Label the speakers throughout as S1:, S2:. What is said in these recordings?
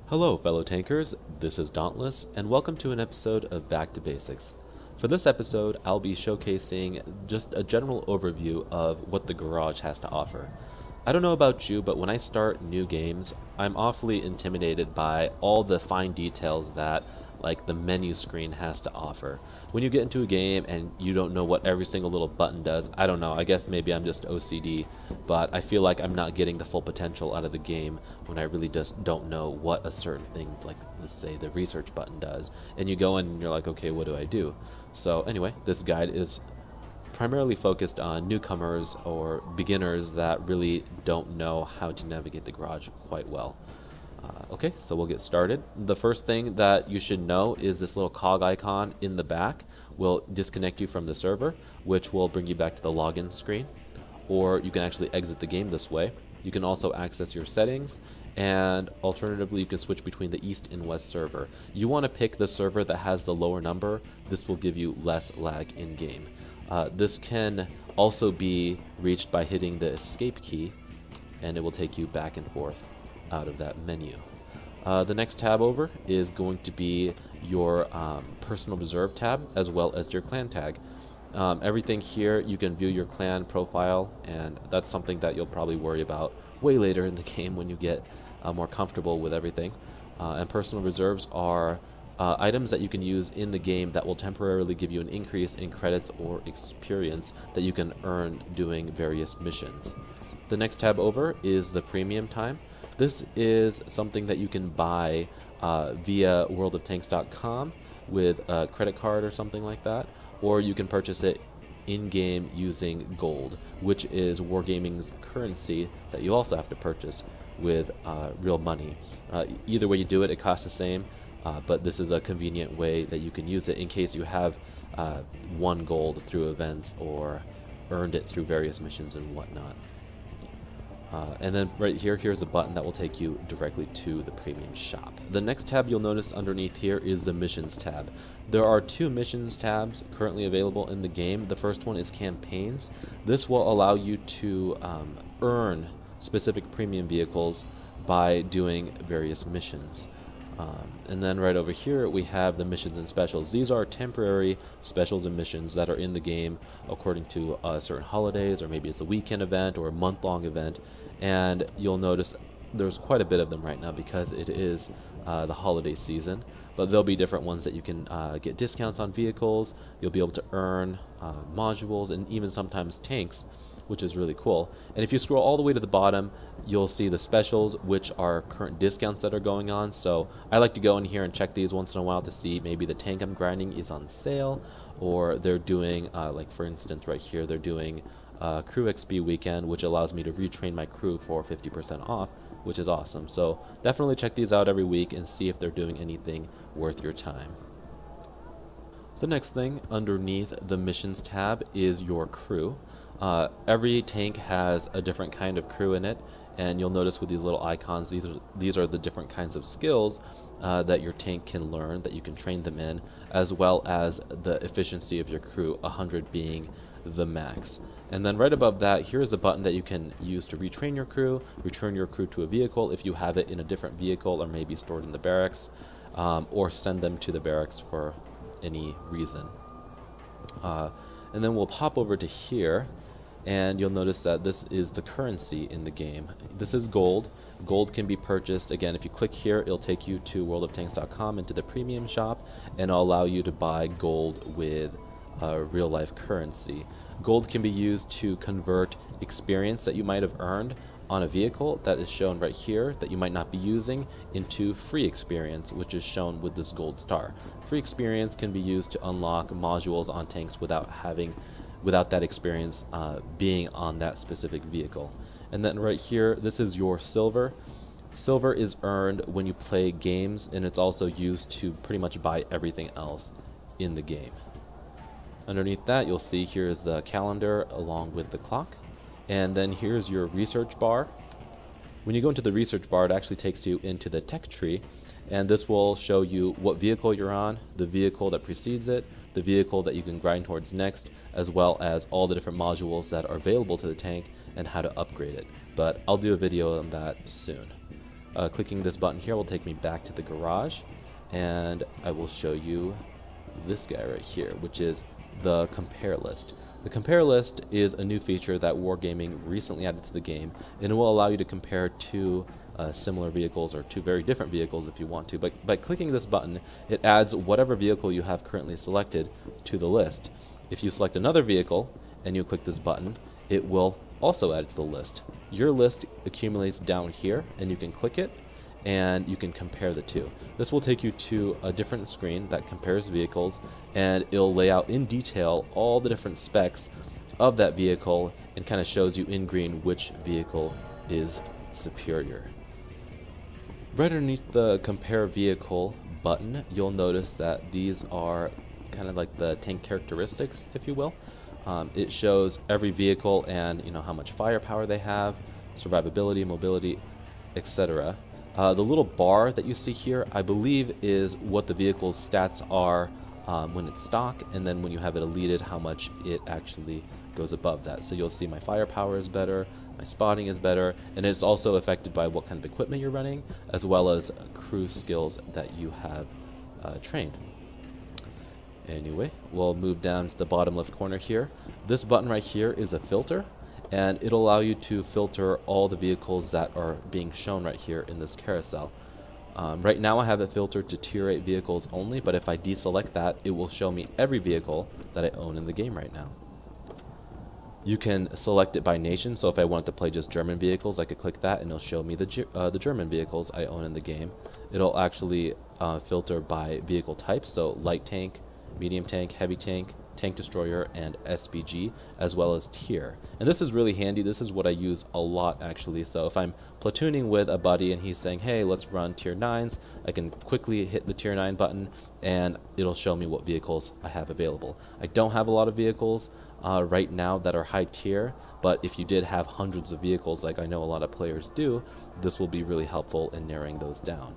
S1: Hello fellow tankers, this is Dauntless, and welcome to an episode of Back to Basics. For this episode, I'll be showcasing just a general overview of what the garage has to offer. I don't know about you, but when I start new games, I'm awfully intimidated by all the fine details that the menu screen has to offer. When you get into a game and you don't know what every single little button does, I don't know, I guess maybe I'm just OCD, but I feel like I'm not getting the full potential out of the game when I really just don't know what a certain thing, like let's say the research button does. And you go in and you're like, okay, what do I do? So anyway, this guide is primarily focused on newcomers or beginners that really don't know how to navigate the garage quite well. Okay, so we'll get started. The first thing that you should know is this little cog icon in the back will disconnect you from the server, which will bring you back to the login screen, or you can actually exit the game this way. You can also access your settings, and alternatively you can switch between the east and west server. You want to pick the server that has the lower number. This will give you less lag in game. This can also be reached by hitting the escape key, and it will take you back and forth out of that menu. The next tab over is going to be your personal reserve tab, as well as your clan tag. Everything here, you can view your clan profile, and that's something that you'll probably worry about way later in the game when you get more comfortable with everything. And personal reserves are items that you can use in the game that will temporarily give you an increase in credits or experience that you can earn doing various missions. The next tab over is the premium time. This is something that you can buy via worldoftanks.com with a credit card or something like that, or you can purchase it in-game using gold, which is Wargaming's currency that you also have to purchase with real money. Either way you do it, it costs the same, but this is a convenient way that you can use it in case you have won gold through events or earned it through various missions and whatnot. And then right here, here's a button that will take you directly to the premium shop. The next tab you'll notice underneath here is the missions tab. There are two missions tabs currently available in the game. The first one is campaigns. This will allow you to earn specific premium vehicles by doing various missions. And then right over here we have the missions and specials. These are temporary specials and missions that are in the game according to certain holidays, or maybe it's a weekend event or a month-long event. And you'll notice there's quite a bit of them right now because it is the holiday season. But there'll be different ones that you can get discounts on vehicles. You'll be able to earn modules and even sometimes tanks, which is really cool. And if you scroll all the way to the bottom, you'll see the specials, which are current discounts that are going on. So I like to go in here and check these once in a while to see maybe the tank I'm grinding is on sale, or they're doing, like for instance right here, they're doing Crew XP weekend, which allows me to retrain my crew for 50% off, which is awesome. So definitely check these out every week and see if they're doing anything worth your time. The next thing underneath the missions tab is your crew. Every tank has a different kind of crew in it, and you'll notice with these little icons, these are the different kinds of skills that your tank can learn, that you can train them in, as well as the efficiency of your crew, 100 being the max. And then right above that, here's a button that you can use to retrain your crew, return your crew to a vehicle if you have it in a different vehicle or maybe stored in the barracks, or send them to the barracks for any reason. And then we'll pop over to here, and you'll notice that this is the currency in the game. This is gold. Gold can be purchased. Again, if you click here, it'll take you to worldoftanks.com into the premium shop, and it'll allow you to buy gold with real life currency. Gold can be used to convert experience that you might have earned on a vehicle that is shown right here that you might not be using into free experience, which is shown with this gold star. Free experience can be used to unlock modules on tanks without that experience being on that specific vehicle. And then right here, this is your silver. Silver is earned when you play games, and it's also used to pretty much buy everything else in the game. Underneath that, you'll see here's the calendar along with the clock. And then here's your research bar. When you go into the research bar, it actually takes you into the tech tree, and this will show you what vehicle you're on, the vehicle that precedes it, the vehicle that you can grind towards next, as well as all the different modules that are available to the tank and how to upgrade it. But I'll do a video on that soon. Clicking this button here will take me back to the garage, and I will show you this guy right here, which is the compare list. The compare list is a new feature that Wargaming recently added to the game, and it will allow you to compare two similar vehicles or two very different vehicles if you want to. But by clicking this button, it adds whatever vehicle you have currently selected to the list. If you select another vehicle and you click this button, it will also add it to the list. Your list accumulates down here, and you can click it and you can compare the two. This will take you to a different screen that compares vehicles, and it'll lay out in detail all the different specs of that vehicle and kind of shows you in green which vehicle is superior. Right underneath the compare vehicle button, you'll notice that these are kind of like the tank characteristics, if you will. It shows every vehicle and how much firepower they have, survivability, mobility, etc. The little bar that you see here, I believe, is what the vehicle's stats are when it's stock, and then when you have it eliteed, how much it actually goes above that. So you'll see my firepower is better, my spotting is better, and it's also affected by what kind of equipment you're running, as well as crew skills that you have trained. Anyway, we'll move down to the bottom left corner here. This button right here is a filter, and it'll allow you to filter all the vehicles that are being shown right here in this carousel. Right now I have it filtered to tier 8 vehicles only, but if I deselect that, it will show me every vehicle that I own in the game right now. You can select it by nation, so if I wanted to play just German vehicles, I could click that and it'll show me the German vehicles I own in the game. It'll actually filter by vehicle type, so light tank, medium tank, heavy tank, tank destroyer, and SPG, as well as tier. And this is really handy. This is what I use a lot, actually. So if I'm platooning with a buddy and he's saying, hey, let's run tier 9s, I can quickly hit the tier 9 button and it'll show me what vehicles I have available. I don't have a lot of vehicles right now that are high tier, but if you did have hundreds of vehicles like I know a lot of players do, this will be really helpful in narrowing those down.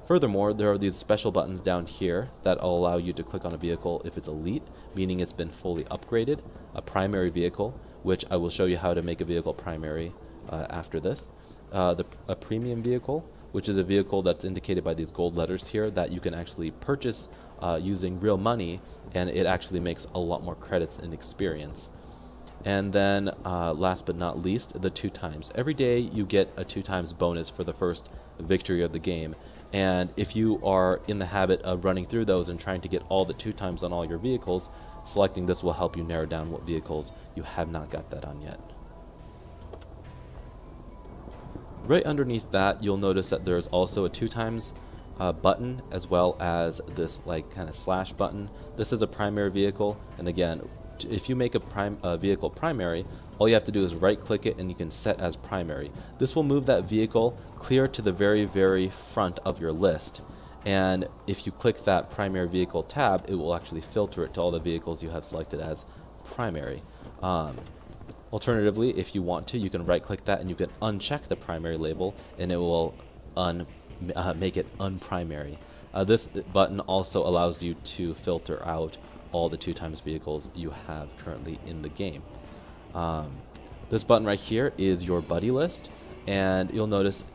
S1: Furthermore, there are these special buttons down here that will allow you to click on a vehicle if it's elite, meaning it's been fully upgraded, a primary vehicle, which I will show you how to make a vehicle primary after this, a premium vehicle, which is a vehicle that's indicated by these gold letters here that you can actually purchase using real money, and it actually makes a lot more credits and experience. And then last but not least, the 2 times. Every day you get a 2 times bonus for the first victory of the game. And if you are in the habit of running through those and trying to get all the 2 times on all your vehicles, selecting this will help you narrow down what vehicles you have not got that on yet. Right underneath that, you'll notice that there's also a 2 times button, as well as this kind of slash button. This is a primary vehicle, and again, if you make a vehicle primary, all you have to do is right click it and you can set as primary. This will move that vehicle clear to the very, very front of your list, and if you click that primary vehicle tab, it will actually filter it to all the vehicles you have selected as primary. Alternatively, if you want to, you can right click that and you can uncheck the primary label and it will make it unprimary. This button also allows you to filter out all the 2 times vehicles you have currently in the game. This button right here is your buddy list, and you'll notice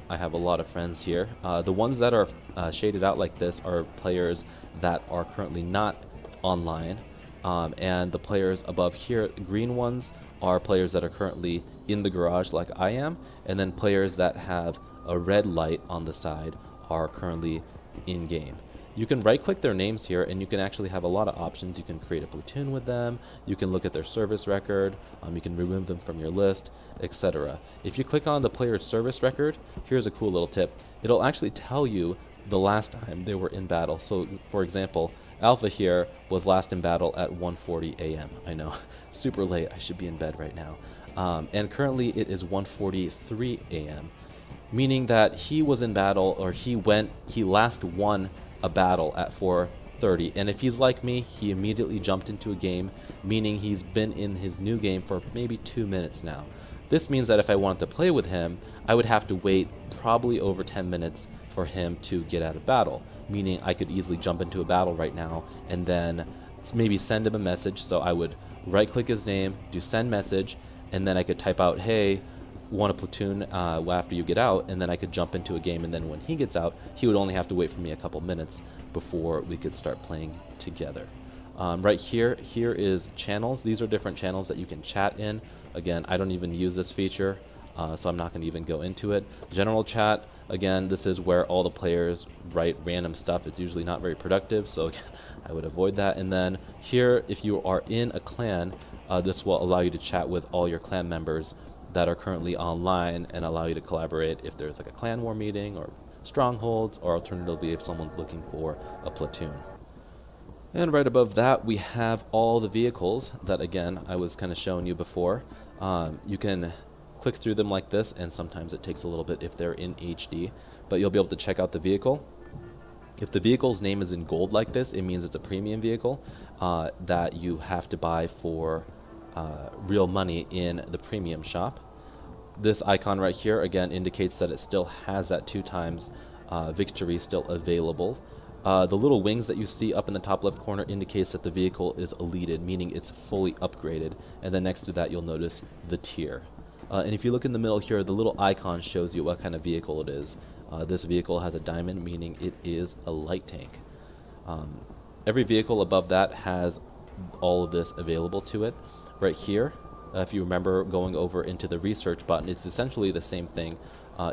S1: I have a lot of friends here. The ones that are shaded out like this are players that are currently not online, and the players above here, green ones, are players that are currently in the garage like I am, and then players that have a red light on the side are currently in game. You can right click their names here and you can actually have a lot of options. You can create a platoon with them, you can look at their service record, you can remove them from your list, etc. If you click on the player's service record, here's a cool little tip. It'll actually tell you the last time they were in battle. So for example, Alpha here was last in battle at 1:40 a.m. I know, super late, I should be in bed right now. And currently it is 1:43 a.m. meaning that he was in battle, or he last won a battle at 4:30, and if he's like me, he immediately jumped into a game, meaning he's been in his new game for maybe 2 minutes now. This means that if I wanted to play with him, I would have to wait probably over 10 minutes for him to get out of battle, meaning I could easily jump into a battle right now and then maybe send him a message. So I would right click his name, do send message, and then I could type out, hey, want a platoon after you get out, and then I could jump into a game, and then when he gets out, he would only have to wait for me a couple minutes before we could start playing together. Right here is channels. These are different channels that you can chat in. Again, I don't even use this feature, so I'm not going to even go into it. General chat, again, this is where all the players write random stuff. It's usually not very productive, so again, I would avoid that. And then here, if you are in a clan, this will allow you to chat with all your clan members that are currently online and allow you to collaborate if there's like a clan war meeting or strongholds, or alternatively if someone's looking for a platoon. And right above that, we have all the vehicles that, again, I was kind of showing you before. You can click through them like this, and sometimes it takes a little bit if they're in HD, but you'll be able to check out the vehicle. If the vehicle's name is in gold like this, it means it's a premium vehicle that you have to buy for real money in the premium shop. This icon right here, again, indicates that it still has that 2 times victory still available. The little wings that you see up in the top left corner indicates that the vehicle is elite, meaning it's fully upgraded. And then next to that, you'll notice the tier. And if you look in the middle here, the little icon shows you what kind of vehicle it is. This vehicle has a diamond, meaning it is a light tank. Every vehicle above that has all of this available to it. Right here, if you remember going over into the research button, it's essentially the same thing.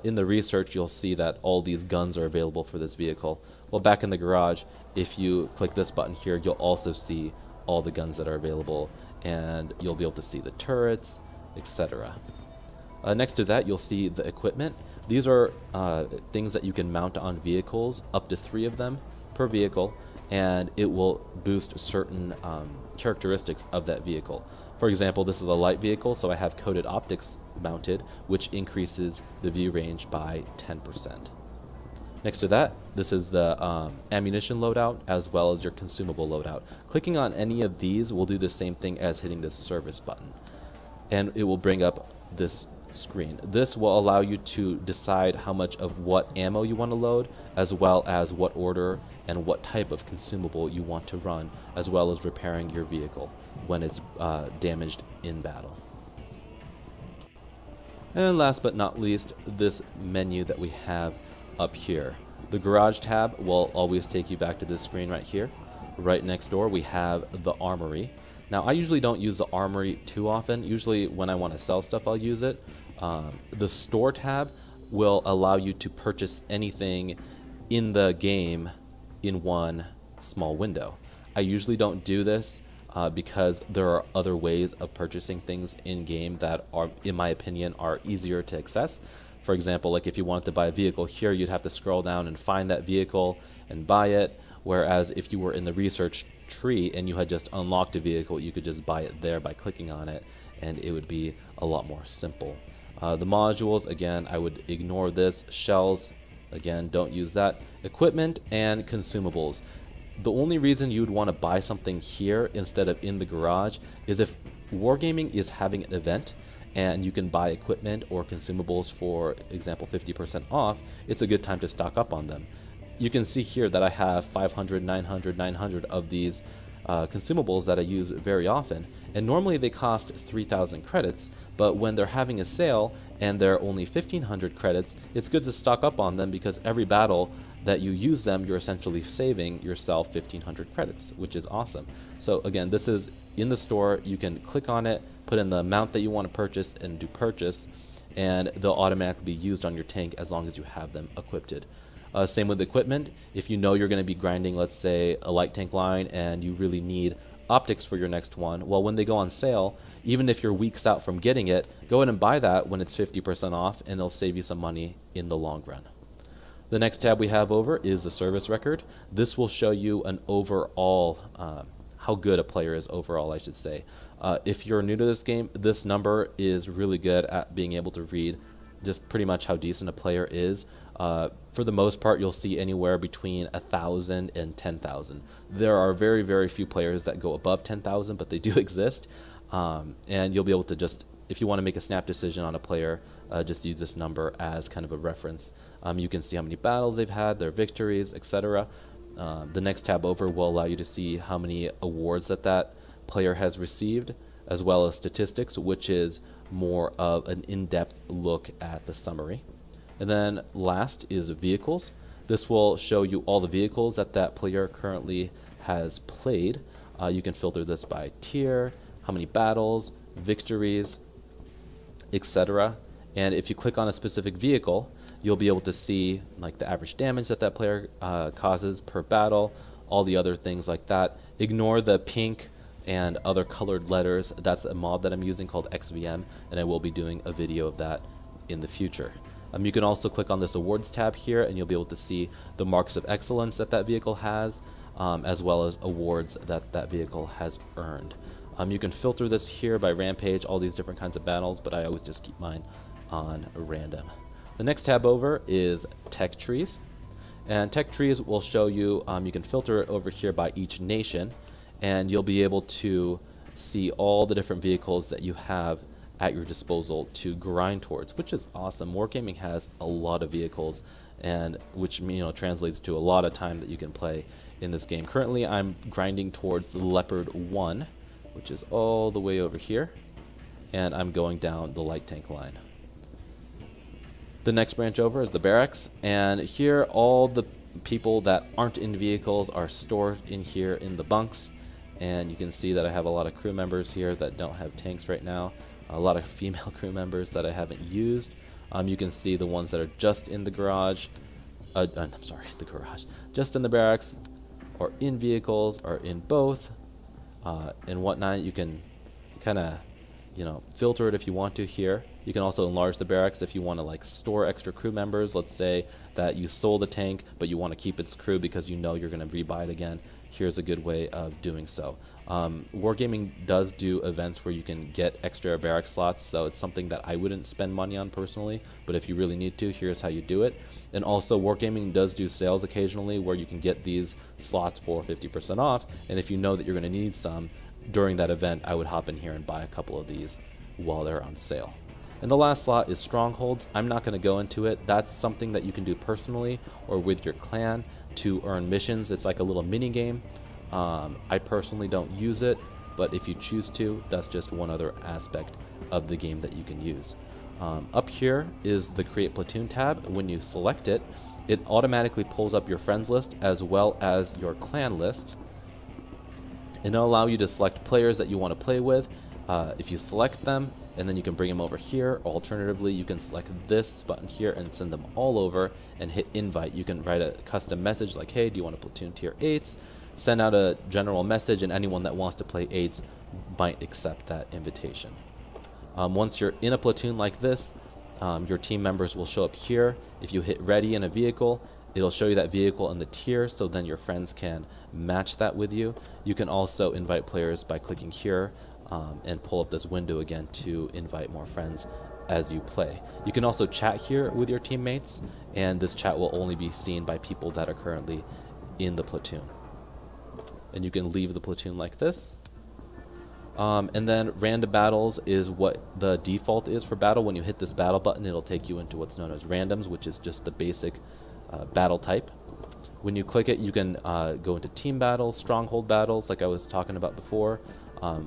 S1: In the research, you'll see that all these guns are available for this vehicle. Well, back in the garage, if you click this button here, you'll also see all the guns that are available, and you'll be able to see the turrets, etc. Next to that, you'll see the equipment. These are things that you can mount on vehicles, up to 3 of them per vehicle, and it will boost certain characteristics of that vehicle. For example, this is a light vehicle, so I have coated optics mounted, which increases the view range by 10%. Next to that, this is the ammunition loadout as well as your consumable loadout. Clicking on any of these will do the same thing as hitting this service button, and it will bring up this screen. This will allow you to decide how much of what ammo you want to load, as well as what order and what type of consumable you want to run, as well as repairing your vehicle when it's damaged in battle. And last but not least, this menu that we have up here. The garage tab will always take you back to this screen right here. Right next door we have the Armory. Now, I usually don't use the Armory too often. Usually when I want to sell stuff, I'll use it. The store tab will allow you to purchase anything in the game in one small window. I usually don't do this because there are other ways of purchasing things in game that are, in my opinion, are easier to access. For example, like if you wanted to buy a vehicle here, you'd have to scroll down and find that vehicle and buy it. Whereas if you were in the research tree and you had just unlocked a vehicle, you could just buy it there by clicking on it, and it would be a lot more simple. The modules, again, I would ignore this. Shells, again, don't use that. Equipment and consumables. The only reason you'd want to buy something here instead of in the garage is if Wargaming is having an event and you can buy equipment or consumables, for example, 50% off, it's a good time to stock up on them. You can see here that I have 500, 900, 900 of these consumables that I use very often, and normally they cost 3,000 credits, but when they're having a sale and they're only 1,500 credits, it's good to stock up on them because every battle that you use them, you're essentially saving yourself 1,500 credits, which is awesome. So again, this is in the store. You can click on it, put in the amount that you want to purchase, and do purchase, and they'll automatically be used on your tank as long as you have them equipped. Same with equipment. If you know you're going to be grinding, let's say, a light tank line and you really need optics for your next one, well, when they go on sale, even if you're weeks out from getting it, go ahead and buy that when it's 50% off, and they'll save you some money in the long run. The next tab we have over is the service record. This will show you an overall, how good a player is overall, I should say. If you're new to this game, this number is really good at being able to read just pretty much how decent a player is. For the most part, you'll see anywhere between 1,000 and 10,000. There are very, very few players that go above 10,000, but they do exist. And you'll be able to just, if you want to make a snap decision on a player, just use this number as kind of a reference. You can see how many battles they've had, their victories, etc. The next tab over will allow you to see how many awards that player has received, as well as statistics, which is more of an in-depth look at the summary. And then last is vehicles. This will show you all the vehicles that that player currently has played. You can filter this by tier, how many battles, victories, etc. And if you click on a specific vehicle, you'll be able to see like the average damage that that player causes per battle, all the other things like that. Ignore the pink and other colored letters. That's a mod that I'm using called XVM, and I will be doing a video of that in the future. You can also click on this awards tab here, and you'll be able to see the marks of excellence that that vehicle has, as well as awards that that vehicle has earned. You can filter this here by rampage, all these different kinds of battles, but I always just keep mine on random. The next tab over is tech trees, and tech trees will show you, you can filter it over here by each nation, and you'll be able to see all the different vehicles that you have at your disposal to grind towards, which is awesome. Wargaming has a lot of vehicles, and which translates to a lot of time that you can play in this game. Currently, I'm grinding towards the Leopard 1, which is all the way over here, and I'm going down the light tank line. The next branch over is the Barracks, and here all the people that aren't in vehicles are stored in here in the bunks, and you can see that I have a lot of crew members here that don't have tanks right now, a lot of female crew members that I haven't used. You can see the ones that are just in the garage, just in the barracks, or in vehicles, or in both, and whatnot. You can kind of filter it if you want to here. You can also enlarge the barracks if you want to like store extra crew members. Let's say that you sold a tank but you want to keep its crew because you know you're going to rebuy it again. Here's a good way of doing so. Wargaming does do events where you can get extra barrack slots, so it's something that I wouldn't spend money on personally, but if you really need to, here's how you do it. And also Wargaming does do sales occasionally where you can get these slots for 50% off, and if you know that you're going to need some during that event, I would hop in here and buy a couple of these while they're on sale. And the last slot is Strongholds. I'm not going to go into it. That's something that you can do personally or with your clan to earn missions. It's like a little mini game. I personally don't use it, but if you choose to, that's just one other aspect of the game that you can use. Up here is the Create Platoon tab. When you select it, it automatically pulls up your friends list as well as your clan list, and it'll allow you to select players that you want to play with. If you select them, and then you can bring them over here. Alternatively, you can select this button here and send them all over and hit invite. You can write a custom message like, hey, do you want to platoon tier 8s? Send out a general message, and anyone that wants to play 8s might accept that invitation. Once you're in a platoon like this, your team members will show up here. If you hit ready in a vehicle, it'll show you that vehicle and the tier, so then your friends can match that with you. You can also invite players by clicking here, and pull up this window again to invite more friends as you play. You can also chat here with your teammates, and this chat will only be seen by people that are currently in the platoon. And you can leave the platoon like this. And then random battles is what the default is for battle. When you hit this battle button, it'll take you into what's known as randoms, which is just the basic battle type. When you click it, you can go into team battles, stronghold battles, like I was talking about before,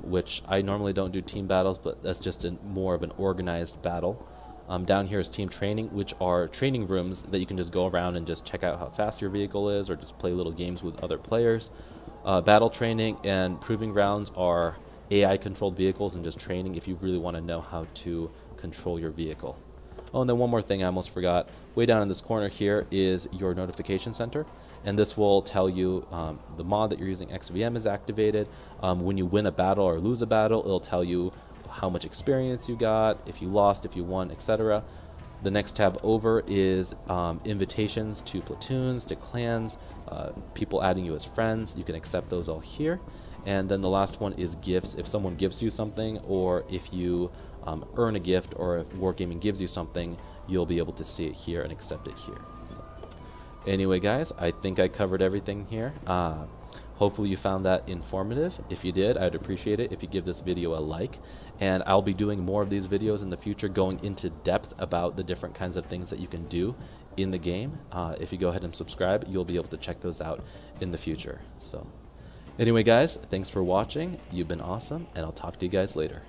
S1: which I normally don't do team battles, but that's just more of an organized battle. Down here is team training, which are training rooms that you can just go around and just check out how fast your vehicle is, or just play little games with other players. Battle training and proving grounds are AI controlled vehicles and just training if you really want to know how to control your vehicle. Oh, and then one more thing I almost forgot. Way down in this corner here is your notification center, and this will tell you the mod that you're using, XVM, is activated. When you win a battle or lose a battle, it'll tell you how much experience you got, if you lost, if you won, etc. The next tab over is invitations to platoons, to clans, people adding you as friends. You can accept those all here. And then the last one is gifts. If someone gives you something, or if you earn a gift, or if Wargaming gives you something, you'll be able to see it here and accept it here. So, anyway, guys, I think I covered everything here. Hopefully you found that informative. If you did, I'd appreciate it if you give this video a like. And I'll be doing more of these videos in the future, going into depth about the different kinds of things that you can do in the game. If you go ahead and subscribe, you'll be able to check those out in the future. So anyway, guys, thanks for watching. You've been awesome, and I'll talk to you guys later.